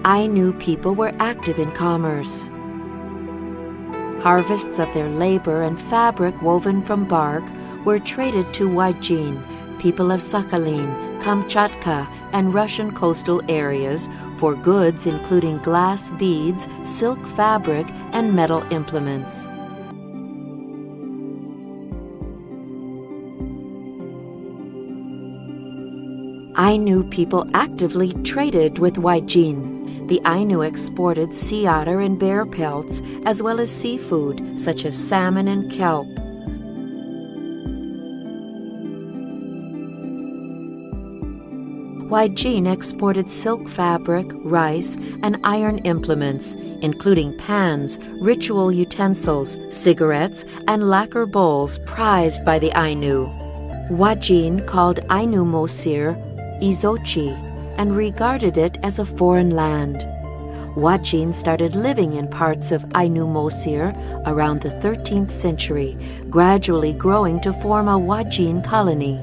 Ainu people were active in commerce. Harvests of their labor and fabric woven from bark were traded to Wajin, people of Sakhalin, Kamchatka, and Russian coastal areas for goods including glass beads, silk fabric, and metal implements. Ainu people actively traded with Wajin. The Ainu exported sea otter and bear pelts, as well as seafood, such as salmon and kelp. Wajin exported silk fabric, rice, and iron implements, including pans, ritual utensils, cigarettes, and lacquer bowls prized by the Ainu. Wajin called Ainu Mosir Izochi and regarded it as a foreign land. Wajin started living in parts of Ainu Mosir around the 13th century, gradually growing to form a Wajin colony.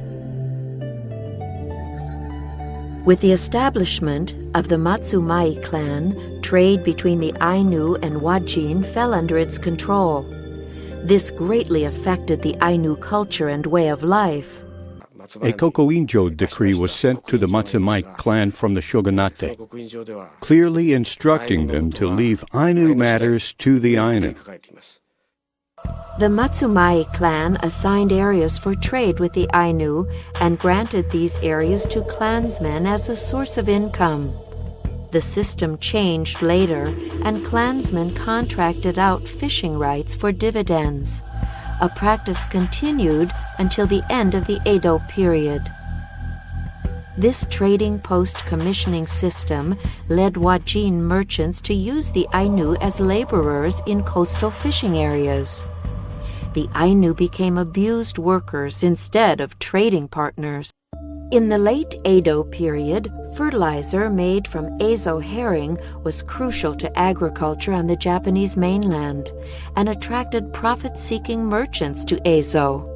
With the establishment of the Matsumai clan, trade between the Ainu and Wajin fell under its control. This greatly affected the Ainu culture and way of life. A Kokoinjo decree was sent to the Matsumai clan from the shogunate, clearly instructing them to leave Ainu matters to the Ainu. The Matsumai clan assigned areas for trade with the Ainu and granted these areas to clansmen as a source of income. The system changed later, and clansmen contracted out fishing rights for dividends. A practice continued until the end of the Edo period. This trading post-commissioning system led Wajin merchants to use the Ainu as laborers in coastal fishing areas. The Ainu became abused workers instead of trading partners. In the late Edo period, fertilizer made from Ezo herring was crucial to agriculture on the Japanese mainland and attracted profit-seeking merchants to Ezo.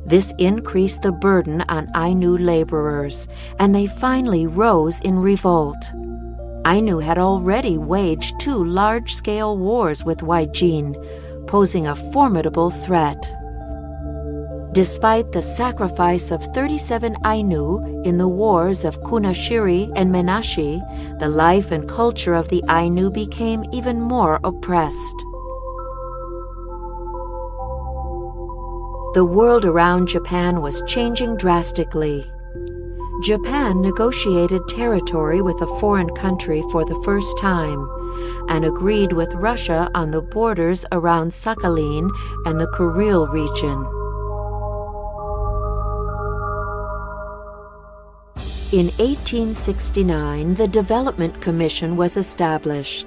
This increased the burden on Ainu laborers, and they finally rose in revolt. Ainu had already waged 2 large-scale wars with Wajin, posing a formidable threat. Despite the sacrifice of 37 Ainu in the wars of Kunashiri and Menashi, the life and culture of the Ainu became even more oppressed. The world around Japan was changing drastically. Japan negotiated territory with a foreign country for the first time and agreed with Russia on the borders around Sakhalin and the Kuril region. In 1869, the Development Commission was established.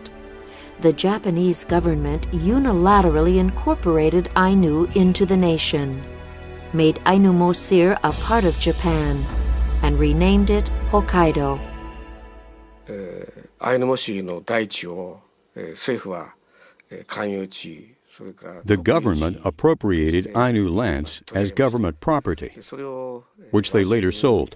The Japanese government unilaterally incorporated Ainu into the nation, made Ainu Mosir a part of Japan, and renamed it Hokkaido. The government appropriated Ainu lands as government property, which they later sold.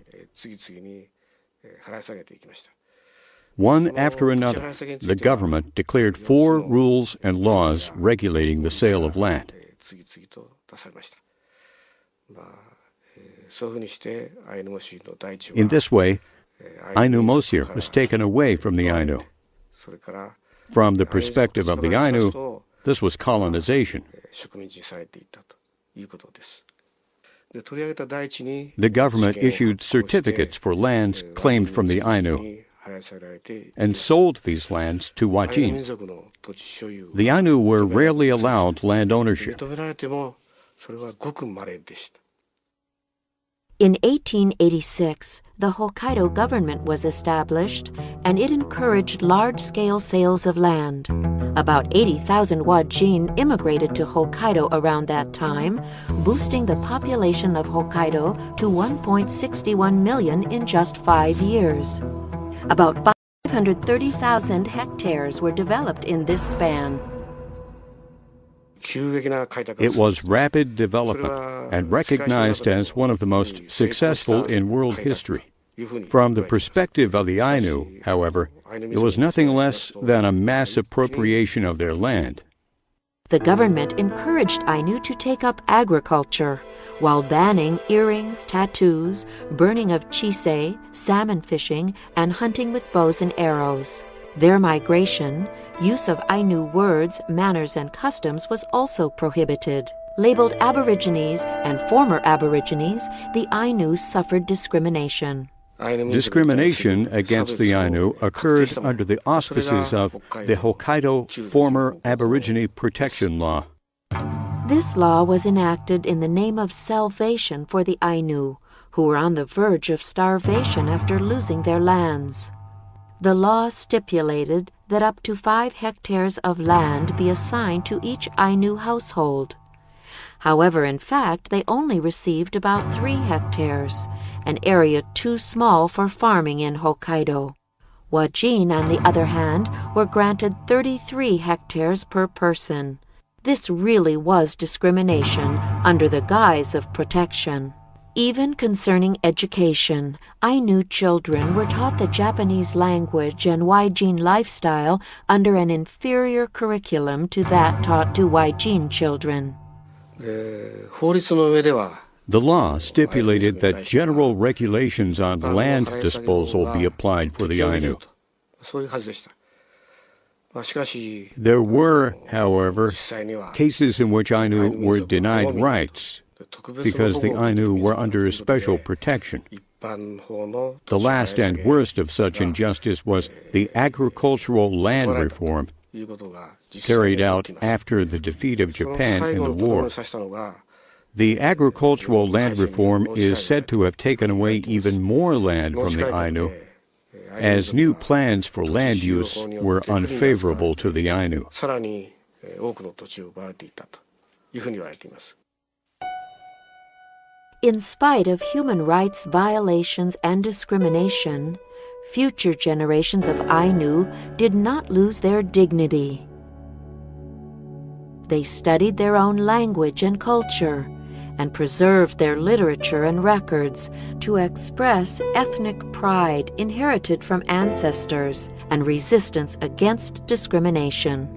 One after another, the government declared 4 rules and laws regulating the sale of land. In this way, Ainu Mosir was taken away from the Ainu. From the perspective of the Ainu, this was colonization. The government issued certificates for lands claimed from the Ainu and sold these lands to Wajin. The Ainu were rarely allowed land ownership. In 1886, the Hokkaido government was established, and it encouraged large-scale sales of land. About 80,000 Wajin immigrated to Hokkaido around that time, boosting the population of Hokkaido to 1.61 million in just 5 years. About 530,000 hectares were developed in this span. It was rapid development and recognized as one of the most successful in world history. From the perspective of the Ainu, however, It was nothing less than a mass appropriation of their land. The government encouraged Ainu to take up agriculture, while banning earrings, tattoos, burning of chisei, salmon fishing, and hunting with bows and arrows. Their migration, use of Ainu words, manners, and customs was also prohibited. Labeled Aborigines and former Aborigines, the Ainu suffered discrimination. Discrimination against the Ainu occurred under the auspices of the Hokkaido Former Aborigine Protection Law. This law was enacted in the name of salvation for the Ainu, who were on the verge of starvation after losing their lands. The law stipulated that up to 5 hectares of land be assigned to each Ainu household. However, in fact, they only received about 3 hectares, an area too small for farming in Hokkaido. Wajin, on the other hand, were granted 33 hectares per person. This really was discrimination under the guise of protection. Even concerning education, Ainu children were taught the Japanese language and Waijin lifestyle under an inferior curriculum to that taught to Waijin children. The law stipulated that general regulations on land disposal be applied for the Ainu. There were, however, cases in which Ainu were denied rights because the Ainu were under special protection. The last and worst of such injustice was the agricultural land reform carried out after the defeat of Japan in the war. The agricultural land reform is said to have taken away even more land from the Ainu, as new plans for land use were unfavorable to the Ainu. In spite of human rights violations and discrimination, future generations of Ainu did not lose their dignity. They studied their own language and culture and preserved their literature and records to express ethnic pride inherited from ancestors and resistance against discrimination.